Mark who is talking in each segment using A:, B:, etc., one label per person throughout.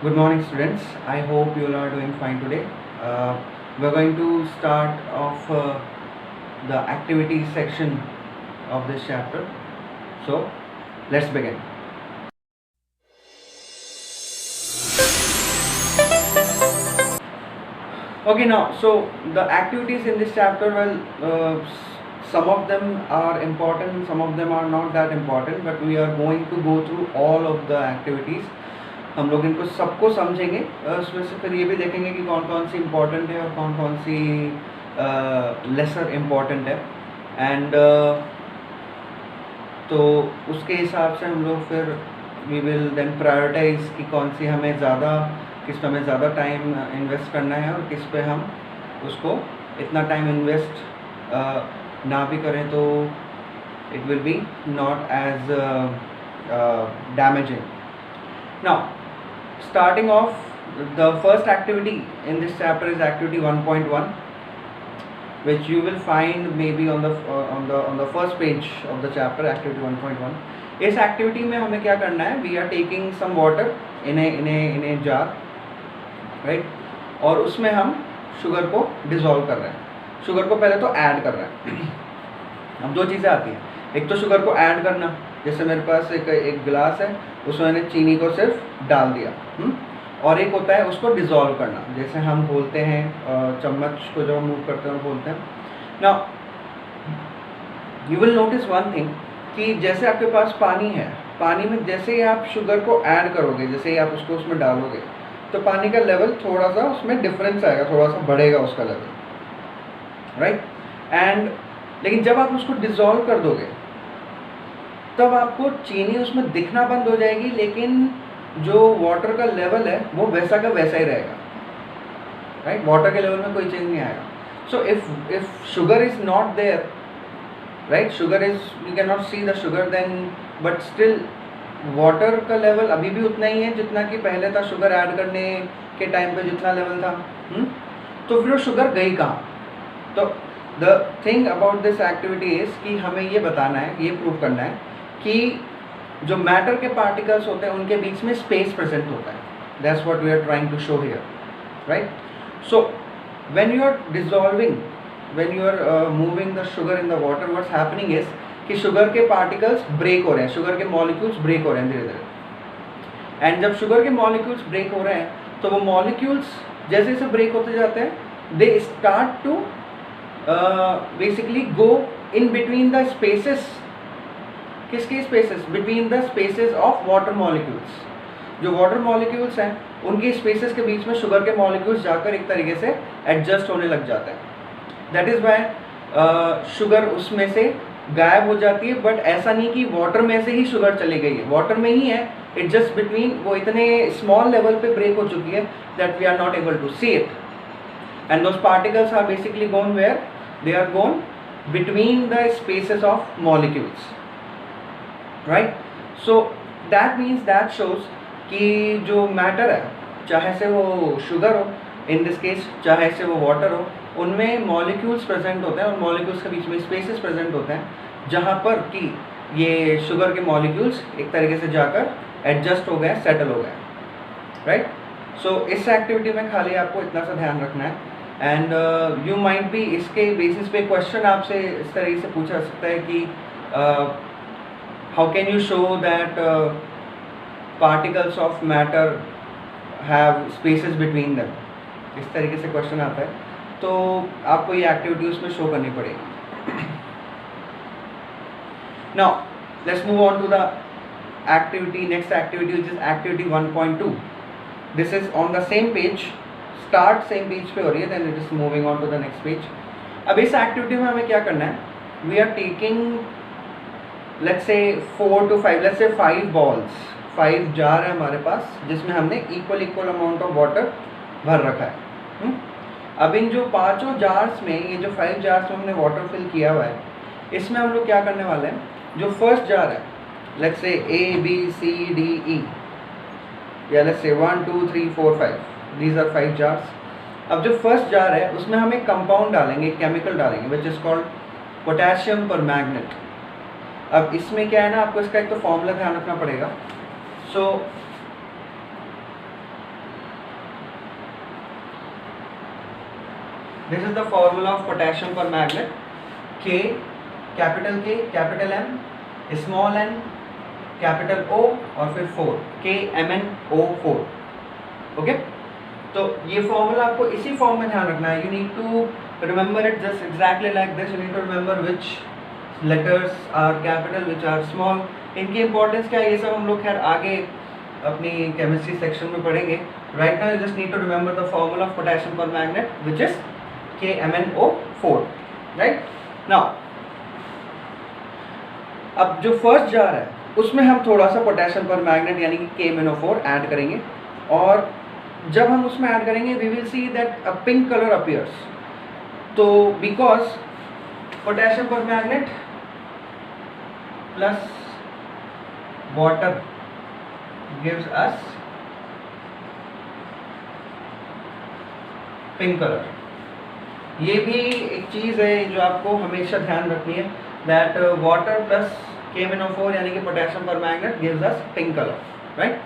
A: Good morning, students. I hope you all are doing fine today. We're going to start off the activities section of this chapter. So, let's begin. Okay, now, so the activities in this chapter, some of them are important, some of them are not that important, but we are going to go through all of the activities. हम लोग इनको सबको समझेंगे, उसमें से फिर ये भी देखेंगे कि कौन कौन सी इम्पोर्टेंट है और कौन कौन सी लेसर इम्पोर्टेंट है एंड तो उसके हिसाब से हम लोग फिर वी विल देन प्रायोरिटाइज कि कौन सी हमें ज़्यादा, किस पे हमें ज़्यादा टाइम इन्वेस्ट करना है और किस पे हम उसको इतना टाइम इन्वेस्ट ना भी करें तो it will be not as damaging. Now, starting off, the first activity in this chapter is activity 1.1, which you will find maybe on the first page of the chapter, activity 1.1. इस activity में हमें क्या करना है? We are taking some water in a jar, right, और उसमें हम sugar को डिज़ोल्व कर रहे हैं. शुगर को पहले तो ऐड कर रहे हैं. अब दो चीज़ें आती हैं, एक तो शुगर को ऐड करना, जैसे मेरे पास एक गिलास है, उसमें मैंने चीनी को सिर्फ डाल दिया, और एक होता है उसको डिज़ोल्व करना, जैसे हम बोलते हैं चम्मच को जब हम मूव करते हैं बोलते हैं. Now you will notice one thing कि जैसे आपके पास पानी है, पानी में जैसे ही आप शुगर को ऐड करोगे, जैसे ही आप उसको उसमें डालोगे, तो पानी का लेवल थोड़ा सा उसमें डिफरेंस आएगा, थोड़ा सा बढ़ेगा उसका लेवल, राइट. एंड लेकिन जब आप उसको डिज़ोल्व कर दोगे तब आपको चीनी उसमें दिखना बंद हो जाएगी, लेकिन जो वाटर का लेवल है वो वैसा का वैसा ही रहेगा, राइट. वाटर के लेवल में कोई चेंज नहीं आएगा. So if sugar is not there, right, sugar is, you can not see the sugar then, but still water का लेवल अभी भी उतना ही है जितना कि पहले था शुगर ऐड करने के टाइम पे जितना लेवल था. तो फिर वो शुगर गई कहाँ? तो the thing about this activity is कि हमें ये बताना है, ये प्रूव करना है कि जो मैटर के पार्टिकल्स होते हैं उनके बीच में स्पेस प्रेजेंट होता है. That's what we are trying to show here, right. So when you are dissolving, when you are moving the sugar in the water, what's happening is कि शुगर के particles break हो रहे हैं, sugar के molecules break हो रहे हैं धीरे धीरे. एंड जब शुगर के मॉलिक्यूल्स ब्रेक हो रहे हैं तो वो मॉलिक्यूल्स जैसे जैसे ब्रेक होते जाते हैं, they start to basically go in between the spaces. किसके spaces? Between the spaces of water molecules. जो वाटर मॉलिक्यूल्स हैं उनके स्पेसेस के बीच में शुगर के मॉलिक्यूल्स जाकर एक तरीके से एडजस्ट होने लग जाते हैं. दैट इज़ वाई शुगर उसमें से गायब हो जाती है. बट ऐसा नहीं कि वाटर में से ही शुगर चली गई है, वाटर में ही है, इट जस्ट बिटवीन, वो इतने स्मॉल लेवल पे ब्रेक हो चुकी है that we are not able to see it. And those particles are basically gone where? They are gone between the spaces of molecules, right. So that means, that shows कि जो matter है, चाहे से वो sugar हो in this case, चाहे से वो वाटर हो, उनमें मॉलिक्यूल्स प्रेजेंट होते हैं और मॉलिक्यूल्स के बीच में स्पेसेस प्रेजेंट होते हैं जहाँ पर कि ये शुगर के मॉलिक्यूल्स एक तरीके से जाकर एडजस्ट हो गए, सेटल हो गए, राइट. सो इस एक्टिविटी में खाली आपको इतना सा ध्यान रखना है. एंड यू माइट भी, इसके बेसिस पे क्वेश्चन आपसे इस तरीके से पूछा जा सकता है कि how can you show that particles of matter have spaces between them? इस तरीके से क्वेश्चन आता है, तो आपको ये एक्टिविटी उसमें शो करनी पड़ेगी. Now let's move on to the activity, next activity, which is activity 1.2. This is on the same page, start same page पे हो रही है, then it is moving on to the next page. अब इस activity में हमें क्या करना है? We are taking, let's say 4 to 5, let's say 5 balls, 5 jar है हमारे पास जिसमें हमने इक्वल अमाउंट ऑफ वाटर भर रखा है. अब इन जो पांचों जार्स में, ये जो 5 जार्स में हमने वाटर फिल किया हुआ है, इसमें हम लोग क्या करने वाले हैं? जो फर्स्ट जार है, let's say A B C D E, या let's say 1 2 3 4 5, these are 5 jars. अब जो फर्स्ट जार है उसमें हम एक कंपाउंड डालेंगे, केमिकल डालेंगे, which is called potassium permanganate. अब इसमें क्या है ना, आपको इसका एक तो फॉर्मूला ध्यान रखना पड़ेगा. So this is the formula of potassium permanganate, K, capital K, capital M, small n, capital O और फिर 4, KMnO4। ओके, तो ये फॉर्मूला आपको इसी फॉर्म में ध्यान रखना है। You need to remember it just exactly like this. You need to remember which letters are capital, which are small, इनकी इंपॉर्टेंस क्या है, ये सब हम लोग खैर आगे अपनी केमिस्ट्री सेक्शन में पढ़ेंगे। Right now you just need to remember the formula of potassium permanganate which is KMnO4। Right now अब जो फर्स्ट जार है उसमें हम थोड़ा सा पोटेशियम परमैंगनेट यानी कि KMnO4 ऐड करेंगे, और जब हम उसमें ऐड करेंगे we will see that a pink colour appears. तो because potassium permanganate plus water gives us pink colour. ये भी एक चीज़ है जो आपको हमेशा ध्यान रखनी है, दैट वाटर प्लस KMnO4 यानी कि potassium permanganate gives us pink colour. Right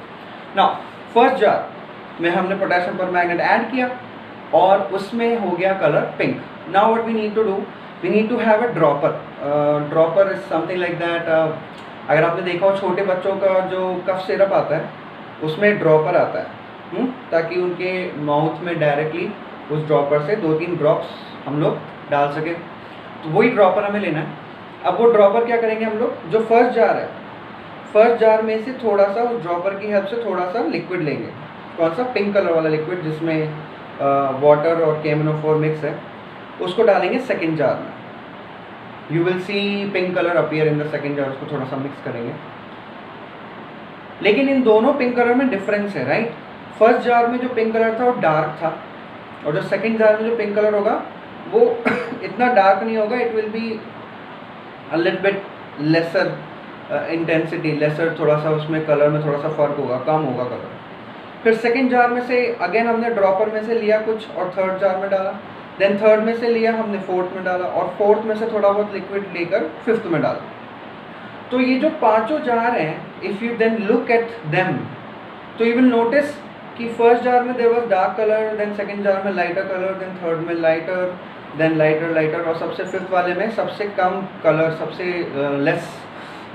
A: now first jar में हमने पोटेशियम परमैंगनेट ऐड किया और उसमें हो गया colour pink. Now what we need to do, we need to have a dropper. Dropper is something like that, अगर आपने देखा हो छोटे बच्चों का जो कफ सिरप आता है उसमें ड्रॉपर आता है, ताकि उनके माउथ में डायरेक्टली उस ड्रॉपर से 2-3 ड्रॉप्स हम लोग डाल सकें। तो वही ड्रॉपर हमें लेना है। अब वो ड्रॉपर क्या करेंगे हम लोग, जो फर्स्ट जार है, फर्स्ट जार में से थोड़ा सा उस ड्रॉपर की हेल्प से थोड़ा सा लिक्विड लेंगे। कौन सा, पिंक कलर वाला लिक्विड जिसमें वाटर और KMnO4 मिक्स है, उसको डालेंगे सेकेंड जार में। You will see pink colour appear in the second jar. उसको थोड़ा सा मिक्स करेंगे, लेकिन इन दोनों पिंक कलर में डिफरेंस है। राइट, फर्स्ट जार में जो पिंक कलर था वो डार्क था, और जो सेकेंड जार में जो पिंक कलर होगा वो इतना डार्क नहीं होगा। It will be a little bit lesser intensity, lesser, थोड़ा सा उसमें कलर में थोड़ा सा फर्क होगा, कम होगा कलर। फिर सेकेंड जार में से अगेन हमने ड्रॉपर में से लिया कुछ और थर्ड जार में डाला, देन थर्ड में से लिया हमने फोर्थ में डाला, और फोर्थ में से थोड़ा बहुत लिक्विड लेकर फिफ्थ में डाला। तो ये जो पांचों जार हैं, if you then look at them, तो यू विल नोटिस कि फर्स्ट जार में there was dark colour, then second jar में लाइटर कलर, देन थर्ड में लाइटर, देन लाइटर, और सबसे फिफ्थ वाले में सबसे कम कलर, सबसे लेस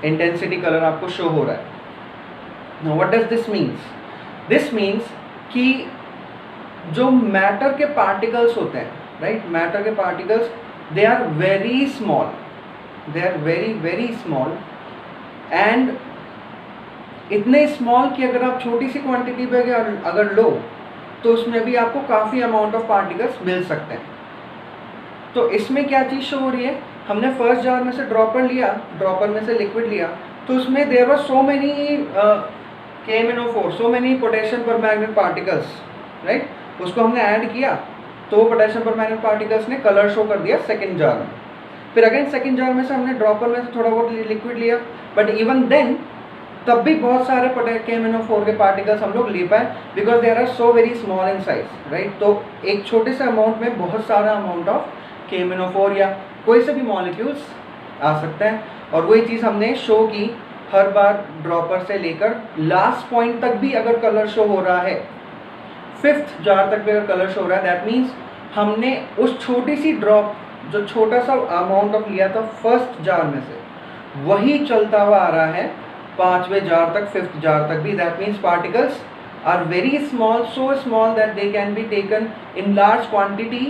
A: इंटेंसिटी कलर आपको शो हो रहा है। Now what does this means, this means कि जो मैटर के पार्टिकल्स होते हैं, राइट, मैटर के particles they are very small, they are very very small, and इतने स्मॉल कि अगर आप छोटी सी क्वांटिटी पे अगर लो तो उसमें भी आपको काफ़ी अमाउंट ऑफ पार्टिकल्स मिल सकते हैं। तो इसमें क्या चीज़ शो हो रही है, हमने फर्स्ट जार में से ड्रॉपर लिया, ड्रॉपर में से लिक्विड लिया, तो उसमें there were so many KMnO4, so many potassium permanganate particles, right, उसको हमने ऐड किया तो पोटेशियम परमैंगनेट पार्टिकल्स ने कलर शो कर दिया सेकेंड जार में। फिर अगेन सेकेंड जार में से हमने ड्रॉपर में से थोड़ा बहुत लिक्विड लिया, बट इवन देन तब भी बहुत सारे KMnO4 के पार्टिकल्स हम लोग ले पाए, because they are so very small in size, right. तो एक छोटे से अमाउंट में बहुत सारा अमाउंट ऑफ KMnO4 या कोई से भी मॉलिक्यूल्स आ सकते हैं, और वही चीज़ हमने शो की। हर बार ड्रॉपर से लेकर लास्ट पॉइंट तक भी अगर कलर शो हो रहा है, फिफ्थ जार तक भी अगर कलर शो हो रहा है, दैट मीन्स हमने उस छोटी सी ड्रॉप, जो छोटा सा अमाउंट ऑफ लिया था फर्स्ट जार में से, वही चलता हुआ आ रहा है पांचवें जार तक, फिफ्थ जार तक भी। That means particles are very small, so small that they can be taken in large quantity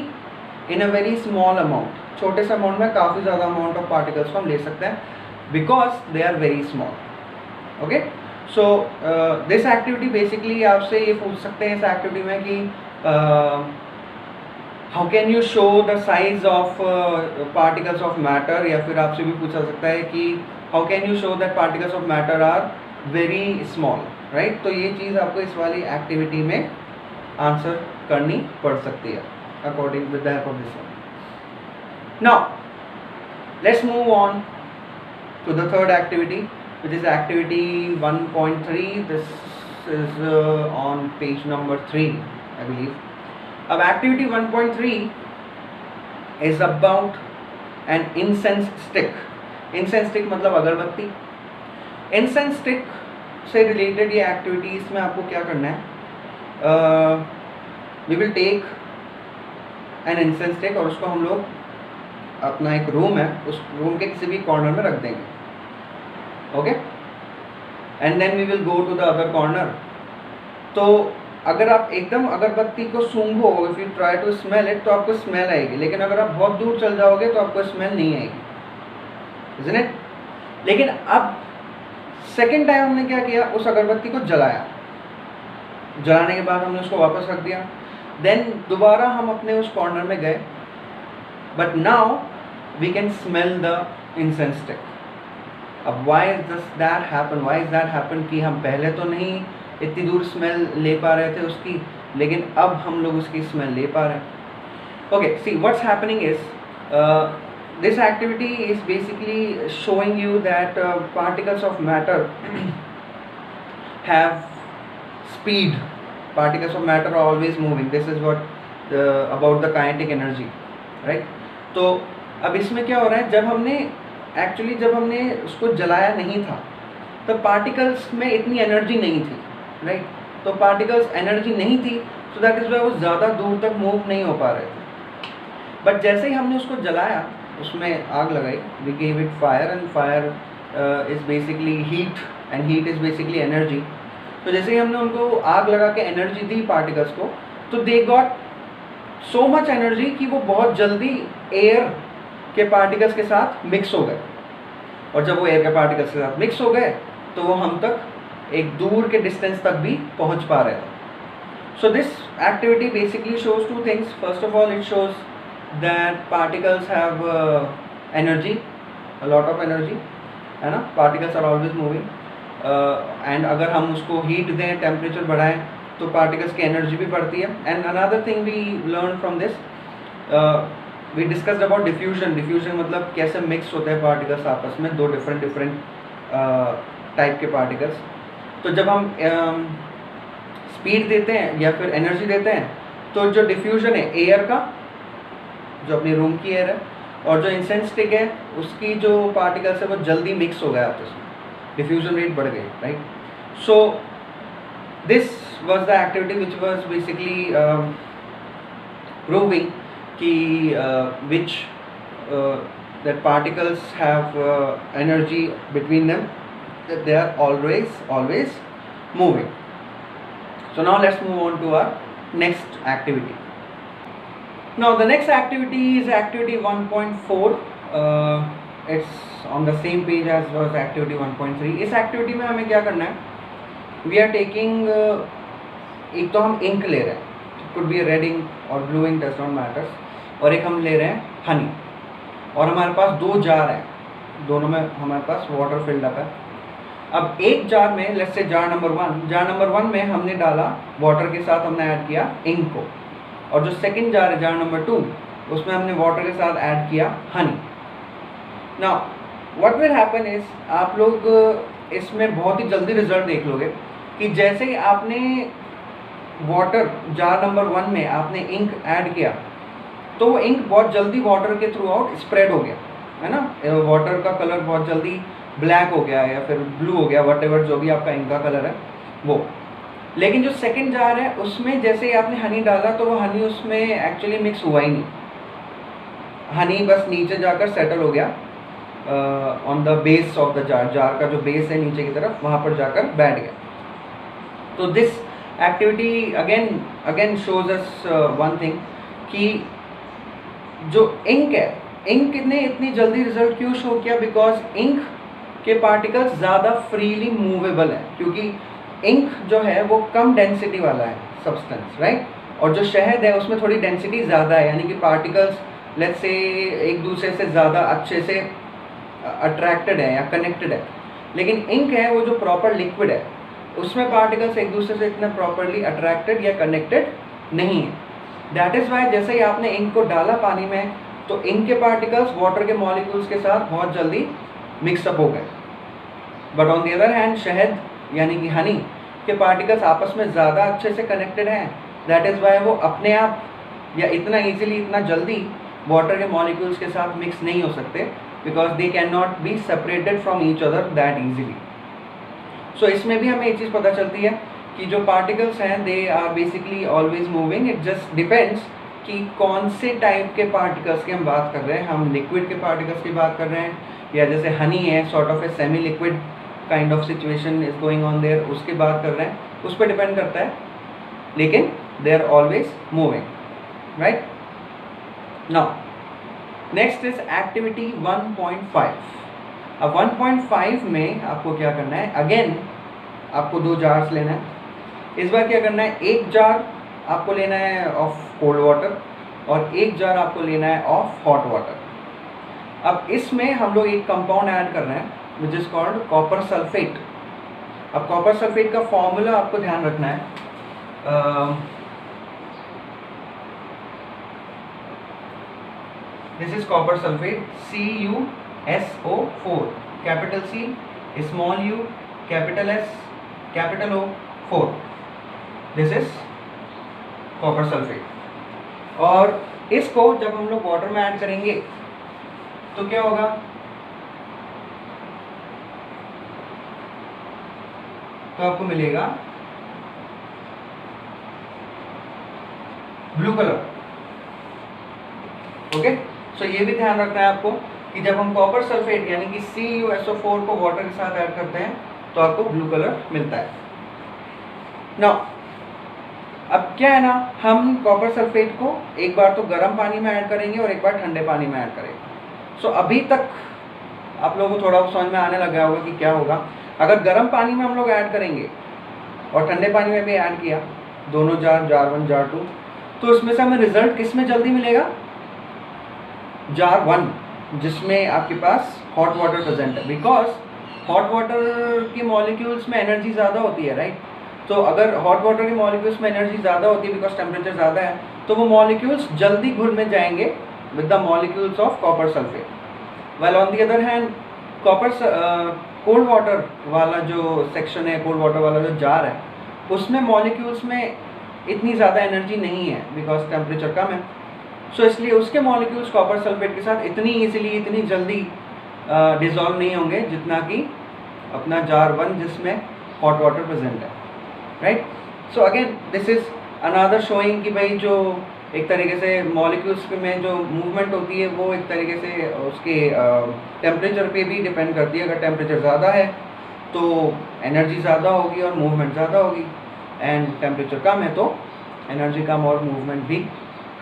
A: in a very small amount. छोटे से अमाउंट में काफ़ी ज़्यादा अमाउंट ऑफ पार्टिकल्स को हम ले सकते हैं, because they are very small. Okay, so this activity basically आपसे ये पूछ सकते हैं इस एक्टिविटी में कि how can you show the size of particles of matter, या फिर आपसे भी पूछा सकता है कि how can you show that particles of matter are very small, right. तो ये चीज़ आपको इस वाली एक्टिविटी में आंसर करनी पड़ सकती है according with the help of this one. Now let's move on to the third activity, which is activity 1.3. This is on page number 3, I believe. अब activity 1.3 is about an incense stick. Incense stick मतलब अगरबत्ती। Incense stick से related ये activity, इसमें आपको क्या करना है, we will take an incense stick और उसको हम लोग अपना एक रूम है, उस रूम के किसी भी कॉर्नर में रख देंगे, okay. And then we will go to the other corner. तो अगर आप एकदम अगरबत्ती को सूंघो, if you try to smell it, तो आपको स्मेल आएगी, लेकिन अगर आप बहुत दूर चल जाओगे तो आपको स्मेल नहीं आएगी, इज़न्ट इट? लेकिन अब सेकेंड टाइम हमने क्या किया, उस अगरबत्ती को जलाया, जलाने के बाद हमने उसको वापस रख दिया, देन दोबारा हम अपने उस कॉर्नर में गए, but now we can smell the incense stick. अब वाई दैट हैपन कि हम पहले तो नहीं इतनी दूर स्मेल ले पा रहे थे उसकी, लेकिन अब हम लोग उसकी स्मेल ले पा रहे हैं। Okay, see what's happening is this activity is basically showing you that particles of matter have speed. Particles of matter are always moving. This is what about the kinetic energy, right? तो अब इसमें क्या हो रहा है, जब हमने उसको जलाया नहीं था तो पार्टिकल्स में इतनी एनर्जी नहीं थी, राइट? तो पार्टिकल्स एनर्जी नहीं थी, सो दैट इज़ वाई वो ज़्यादा दूर तक मूव नहीं हो पा रहे थे। बट जैसे ही हमने उसको जलाया, उसमें आग लगाई, we gave it fire, and fire is basically heat, and heat is basically energy. तो जैसे ही हमने उनको आग लगा के एनर्जी दी पार्टिकल्स को, तो they got so much energy कि वो बहुत जल्दी एयर के पार्टिकल्स के साथ मिक्स हो गए, और जब वो एयर के पार्टिकल्स के साथ मिक्स हो गए तो वो हम तक एक दूर के डिस्टेंस तक भी पहुंच पा रहे थे। सो this activity basically shows two things. First of all, it shows that particles have energy, a lot of energy, है ना? Particles are always moving, and अगर हम उसको heat दें, temperature बढ़ाएं, तो particles की energy भी बढ़ती है। And another thing we learned from this, we discussed about diffusion. Diffusion मतलब कैसे mix होते हैं particles आपस में, दो different type के particles। तो जब हम speed देते हैं या फिर energy देते हैं, तो जो diffusion है एयर का, जो अपनी रूम की एयर है, और जो इंसेंस स्टिक है उसकी जो पार्टिकल्स है वो जल्दी मिक्स हो गया आपस में, डिफ्यूजन रेट बढ़ गई, right? So this was the activity which was basically proving कि which that particles have energy between them, that they are always moving. So now let's move on to our next activity. Now the next activity is activity 1.4. It's on the same page as was activity 1.3. इस activity में हमें क्या करना है, we are taking एक तो हम ink ले रहे हैं, it could be a red ink or blue ink, does not matter, और एक हम ले रहे हैं honey, और हमारे पास दो जार हैं, दोनों में हमारे पास water filled up है। अब एक जार में, let's say जार नंबर 1 में हमने डाला water के साथ, हमने ऐड किया ink को, और जो सेकंड जार है, जार नंबर 2, उसमें हमने वाटर के साथ ऐड किया Honey. Now what will happen is, आप लोग इसमें बहुत ही जल्दी रिजल्ट देख लोगे कि जैसे ही आपने वाटर जार नंबर 1 में आपने इंक ऐड किया, तो वो इंक बहुत जल्दी वाटर के थ्रू आउट स्प्रेड हो गया, है ना? वाटर का कलर बहुत जल्दी ब्लैक हो गया या फिर ब्लू हो गया, वट जो भी आपका इंक का कलर है वो। लेकिन जो सेकंड जार है उसमें जैसे ही आपने हनी डाला, तो वो हनी उसमें एक्चुअली मिक्स हुआ ही नहीं, हनी बस नीचे जाकर सेटल हो गया on the base of the jar, jar का जो बेस है नीचे की तरफ, वहाँ पर जाकर बैठ गया। तो this activity again shows us one thing कि जो इंक है, इंक ने इतनी जल्दी रिजल्ट क्यों शो किया, बिकॉज इंक के पार्टिकल्स ज़्यादा फ्रीली मूवेबल है, क्योंकि इंक जो है वो कम डेंसिटी वाला है सब्सटेंस, राइट? और जो शहद है उसमें थोड़ी डेंसिटी ज़्यादा है, यानी कि पार्टिकल्स लेट्स से एक दूसरे से ज़्यादा अच्छे से अट्रैक्टेड है या कनेक्टेड है। लेकिन इंक है वो जो प्रॉपर लिक्विड है, उसमें पार्टिकल्स एक दूसरे से इतना प्रॉपरली अट्रैक्टेड या कनेक्टेड नहीं है। दैट इज़ वाई जैसे ही आपने इंक को डाला पानी में, तो इंक के पार्टिकल्स वाटर के मॉलिक्यूल्स के साथ बहुत जल्दी मिक्सअप हो गए। But on the other hand शहद यानी कि हनी के पार्टिकल्स आपस में ज़्यादा अच्छे से कनेक्टेड हैं, दैट इज़ वाई वो अपने आप या इतना ईजिली, इतना जल्दी वाटर के मॉलिक्यूल्स के साथ मिक्स नहीं हो सकते, because they can not be separated from each other that easily. So इसमें भी हमें एक चीज़ पता चलती है कि जो पार्टिकल्स हैं they are basically always moving, it just depends कि कौन से टाइप के पार्टिकल्स की हम बात कर रहे हैं। हम लिक्विड के पार्टिकल्स की बात कर रहे हैं, या जैसे हनी है, sort of a semi liquid kind of situation is going on their, उसकी बात कर रहे हैं, उस पर डिपेंड करता है, लेकिन they are always moving, right. Now next is activity 1.5। अब 1.5 में आपको क्या करना है, अगेन आपको 2 जार्स लेना है। इस बार क्या करना है, एक जार आपको लेना है ऑफ कोल्ड वाटर और एक जार आपको लेना है ऑफ हॉट वाटर। अब इसमें हम लोग एक कंपाउंड ऐड कर रहे हैं which is called copper sulphate. अब कॉपर सल्फेट का फॉर्मूला आपको ध्यान रखना है, this is copper sulphate, CuSO4, capital C, small u, capital S, capital O, 4। This is copper sulphate. और इसको जब हम लोग वाटर में ऐड करेंगे तो क्या होगा, तो आपको मिलेगा ब्लू कलर। ओके, सो ये भी ध्यान रखना है आपको कि जब हम कॉपर सल्फेट यानी कि CuSO4 को वाटर के साथ ऐड करते हैं तो आपको ब्लू कलर मिलता है। नाउ अब क्या है ना, हम कॉपर सल्फेट को एक बार तो गर्म पानी में ऐड करेंगे और एक बार ठंडे पानी में ऐड करेंगे। सो अभी तक आप लोगों को थोड़ा समझ में आने लगा होगा कि क्या होगा। अगर गर्म पानी में हम लोग ऐड करेंगे और ठंडे पानी में भी ऐड किया, दोनों जार 1 जार 2, तो उसमें से हमें रिजल्ट किस में जल्दी मिलेगा, जार 1, जिसमें आपके पास हॉट वाटर प्रेजेंट है। बिकॉज हॉट वाटर की मॉलिक्यूल्स में एनर्जी ज़्यादा होती है, राइट। तो अगर हॉट वाटर के मॉलिक्यूल्स में एनर्जी ज़्यादा होती है बिकॉज टेम्परेचर ज़्यादा है, तो वो मॉलिक्यूल्स जल्दी घुल में जाएंगे with the molecules of copper sulphate. Well on the other hand copper cold water वाला जो सेक्शन है, कोल्ड वाटर वाला जो जार है, उसमें मॉलिक्यूल्स में इतनी ज़्यादा एनर्जी नहीं है बिकॉज टेम्परेचर कम है। सो इसलिए उसके मॉलिक्यूल्स कॉपर सल्फेट के साथ इतनी ईजिली, इतनी जल्दी डिज़ोल्व नहीं होंगे जितना कि अपना जार 1 जिसमें हॉट वाटर प्रेजेंट है, right. So again this is another showing कि भाई जो एक तरीके से मॉलिक्यूल्स में जो मूवमेंट होती है वो एक तरीके से उसके टेम्परेचर पे भी डिपेंड करती है। अगर टेम्परेचर ज़्यादा है तो एनर्जी ज़्यादा होगी और मूवमेंट ज़्यादा होगी, एंड टेम्परेचर कम है तो एनर्जी कम और मूवमेंट भी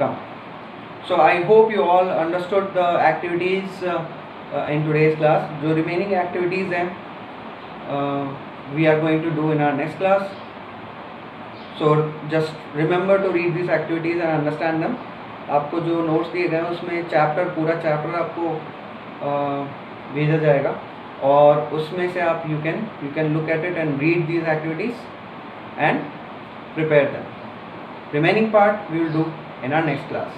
A: कम। So I hope you all understood the activities in today's class. जो रिमेनिंग एक्टिविटीज़ हैं we are going to do in our next class. So just remember to read this activities and understand them. आपको जो notes दिए गए हैं उसमें पूरा chapter आपको भेजा जाएगा और उसमें से आप you can look at it and read these activities and prepare them. Remaining part we will do in our next class.